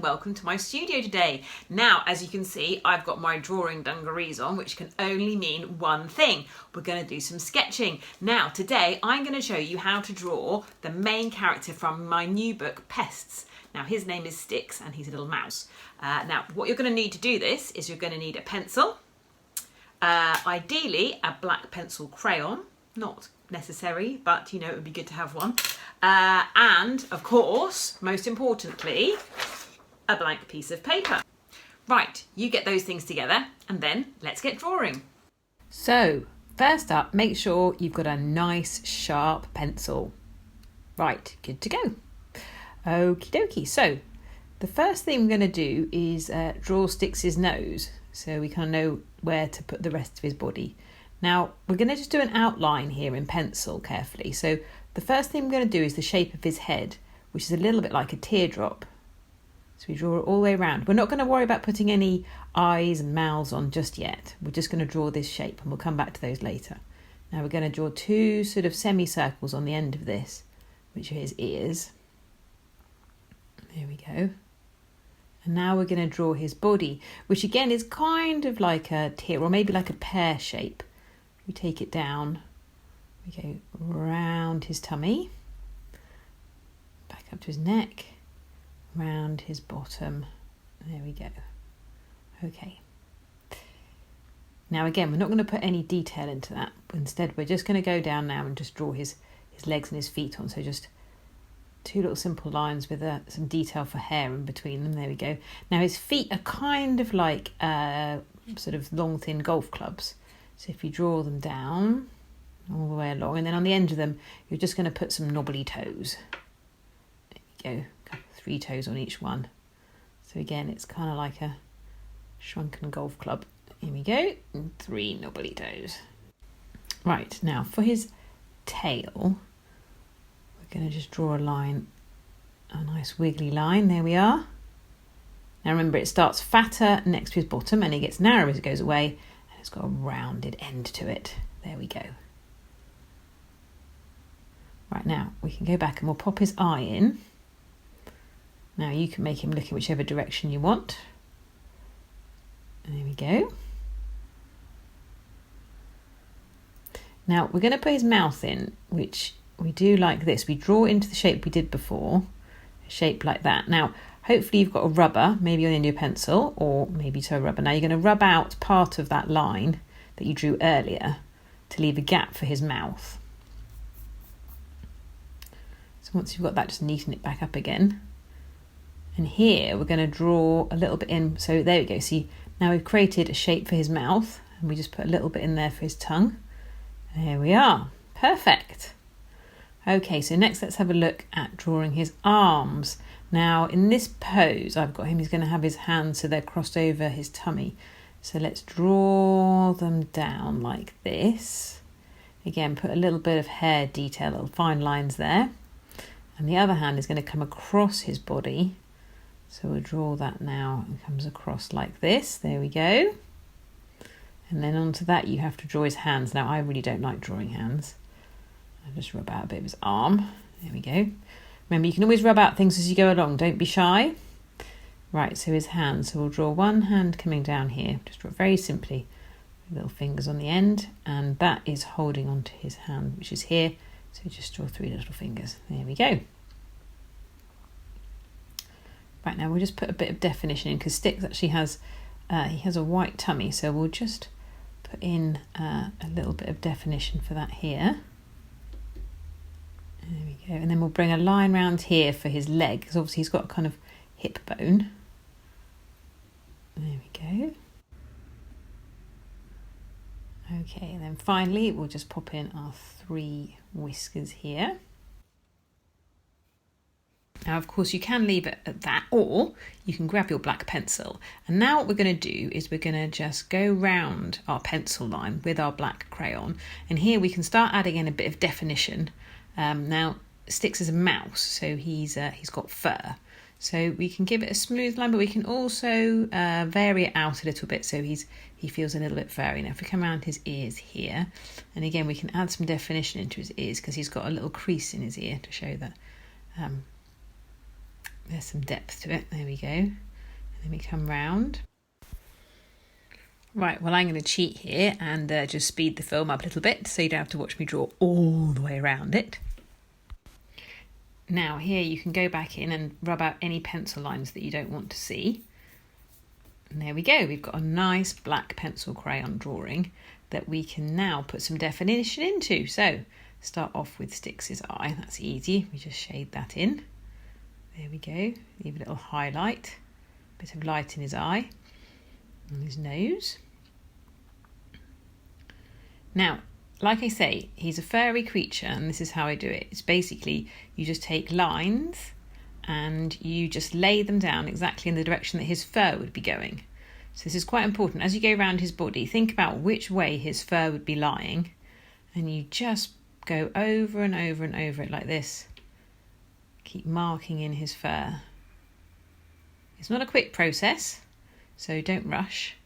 and welcome to my studio today. Now, as you can see, I've got my drawing dungarees on, which can only mean one thing. We're going to do some sketching. Now, today I'm going to show you how to draw the main character from my new book, PESTS. Now, his name is Stix and he's a little mouse. Now, what you're going to need to do this is you're going to need a pencil, ideally a black pencil crayon, not necessary, but you know, it would be good to have one. And of course, most importantly, a blank piece of paper. Right, you get those things together and then let's get drawing. So, first up, make sure you've got a nice sharp pencil. Right, good to go. Okie dokie. So, the first thing we're going to do is draw Stix's nose, so we kind of know where to put the rest of his body. Now, we're going to just do an outline here in pencil carefully. So the first thing we're going to do is the shape of his head, which is a little bit like a teardrop. So we draw it all the way around. We're not going to worry about putting any eyes and mouths on just yet. We're just going to draw this shape and we'll come back to those later. Now we're going to draw two sort of semicircles on the end of this, which are his ears. There we go. And now we're going to draw his body, which again is kind of like a tear or maybe like a pear shape. We take it down, we go round his tummy, back up to his neck, round his bottom. There we go. Okay. Now again, we're not going to put any detail into that. Instead, we're just going to go down now and just draw his legs and his feet on. So just two little simple lines with some detail for hair in between them. There we go. Now his feet are kind of like sort of long, thin golf clubs. So if you draw them down all the way along, and then on the end of them, you're just going to put some knobbly toes. There you go, 3 toes on each one. So again, it's kind of like a shrunken golf club. Here we go, and 3 knobbly toes. Right, now for his tail, we're going to just draw a line, a nice wiggly line. There we are. Now remember, it starts fatter next to his bottom, and it gets narrower as it goes away. It's got a rounded end to it. There we go. Right, now we can go back and we'll pop his eye in. Now you can make him look in whichever direction you want. There we go. Now we're going to put his mouth in, which we do like this. We draw into the shape we did before, a shape like that. Now, hopefully you've got a rubber, maybe on the end of your pencil, or maybe to a rubber. Now you're going to rub out part of that line that you drew earlier to leave a gap for his mouth. So once you've got that, just neaten it back up again. And here we're going to draw a little bit in. So there we go. See, now we've created a shape for his mouth, and we just put a little bit in there for his tongue. There we are. Perfect. Okay, so next let's have a look at drawing his arms. Now, in this pose, I've got him, he's going to have his hands so they're crossed over his tummy. So let's draw them down like this. Again, put a little bit of hair detail, little fine lines there. And the other hand is going to come across his body. So we'll draw that now and comes across like this. There we go. And then onto that, you have to draw his hands. Now, I really don't like drawing hands. I'll just rub out a bit of his arm. There we go. Remember, you can always rub out things as you go along. Don't be shy. Right, so his hands. So we'll draw one hand coming down here. Just draw it very simply. Little fingers on the end. And that is holding onto his hand, which is here. So just draw 3 little fingers. There we go. Right, now we'll just put a bit of definition in, because Stix actually has, he has a white tummy. So we'll just put in a little bit of definition for that here. There we go, and then we'll bring a line round here for his leg, because obviously he's got a kind of hip bone. There we go. Okay, and then finally we'll just pop in our 3 whiskers here. Now, of course, you can leave it at that, or you can grab your black pencil. And now what we're going to do is we're going to just go round our pencil line with our black crayon. And here we can start adding in a bit of definition. Now, Stix is a mouse, so he's got fur. So we can give it a smooth line, but we can also vary it out a little bit so he feels a little bit furry. Now, if we come around his ears here, and again, we can add some definition into his ears because he's got a little crease in his ear to show that There's some depth to it. There we go. And then we come round. Right, well, I'm going to cheat here and just speed the film up a little bit so you don't have to watch me draw all the way around it. Now here you can go back in and rub out any pencil lines that you don't want to see. And there we go, we've got a nice black pencil crayon drawing that we can now put some definition into. So start off with Stix's eye, that's easy, we just shade that in. There we go, leave a little highlight, bit of light in his eye, and his nose. Now, like I say, he's a furry creature, and this is how I do it. It's basically, you just take lines and you just lay them down exactly in the direction that his fur would be going. So this is quite important. As you go around his body, think about which way his fur would be lying, and you just go over and over and over it like this. Keep marking in his fur. It's not a quick process, so don't rush.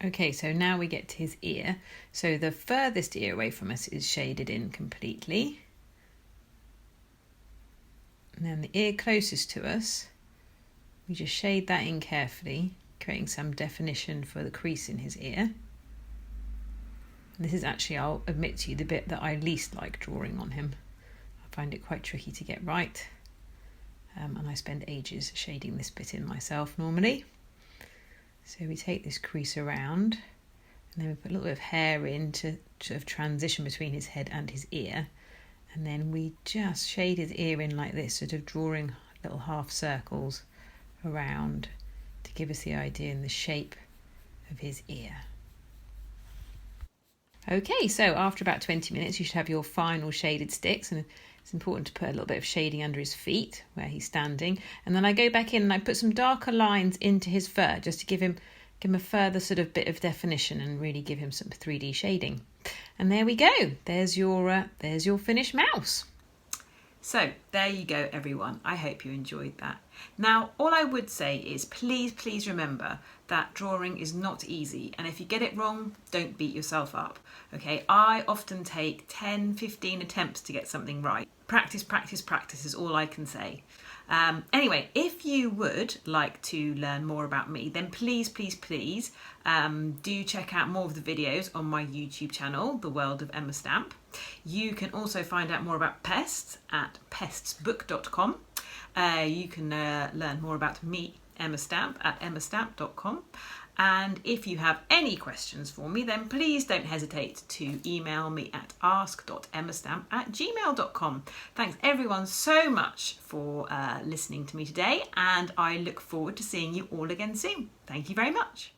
Okay, so now we get to his ear. So the furthest ear away from us is shaded in completely. And then the ear closest to us, we just shade that in carefully, creating some definition for the crease in his ear. And this is actually, I'll admit to you, the bit that I least like drawing on him. I find it quite tricky to get right. And I spend ages shading this bit in myself normally. So we take this crease around and then we put a little bit of hair in to sort of transition between his head and his ear. And then we just shade his ear in like this, sort of drawing little half circles around to give us the idea and the shape of his ear. Okay, so after about 20 minutes you should have your final shaded Stix, and it's important to put a little bit of shading under his feet where he's standing. And then I go back in and I put some darker lines into his fur just to give him a further sort of bit of definition and really give him some 3D shading. And there we go. There's your finished mouse. So there you go, everyone. I hope you enjoyed that. Now, all I would say is please remember that drawing is not easy. And if you get it wrong, don't beat yourself up. Okay, I often take 10, 15 attempts to get something right. Practice is all I can say. Anyway, if you would like to learn more about me, then please do check out more of the videos on my YouTube channel, The World of Emer Stamp. You can also find out more about PESTS at pestsbook.com. You can learn more about me, Emer Stamp, at emerstamp.com. And if you have any questions for me, then please don't hesitate to email me at ask.emerstamp@gmail.com. Thanks everyone so much for listening to me today, and I look forward to seeing you all again soon. Thank you very much.